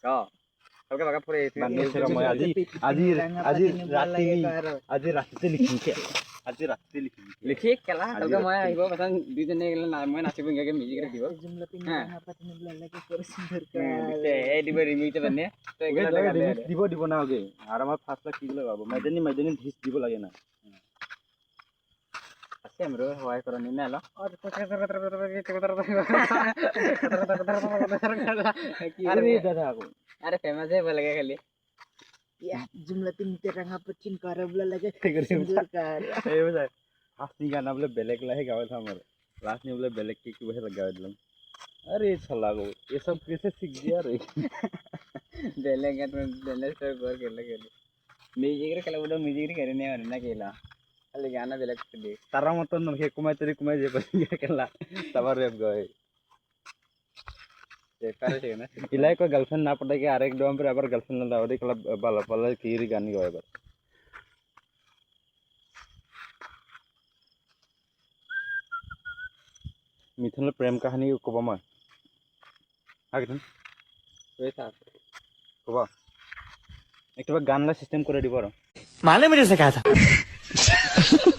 অ ভালকে ভালকে পঢ়ে মই আজি ৰাতিতে লিখিম লিখি কেলা ভালকে মই আহিব কথা দুইজনে মই নাচিব ইংগে মিউজিক দিব এই দিব রিমিক্স বানে তো এগুলা টাকা দিব না আগে আর আমার ফার্স্ট কি লাগাবো মাইদানি ধিস দিব লাগে না আছে আমরো হয় করে নি না আরে ফেমাস है बोल लगे खाली Ya, jumlah tim terang apa cin karabla lagi sundur kar. এই বুঝাই হাসি গানা বলে বেলেগ লাহে গাওয়া আমার লাস্ট নিয়ে বলে বেলেগ কি বসে গাওয়া দিলাম আরে শালা গো এসব कैसे सीख गया रे बेलेग बेलेग स्टोर कर के लगे म्यूजिक रे कला उडो म्यूजिक रे करने और ना केला खाली गाना बेलेग दे তারা মতন নহে কুমাই যে পাইয়া কেলা তারপর রেপ গায় इलाय को गर्लफ्रेंड ना पड़े के आरेक डोम पर अबर गर्लफ्रेंड ना लावड़ी कला बाला बाला कीरी गानी गावे बर मिथुन प्रेम कहानी कोबा मा आगेन वैसा कोबा एक तो गान ला सिस्टम करे दिबो माने मुझे सिखाया था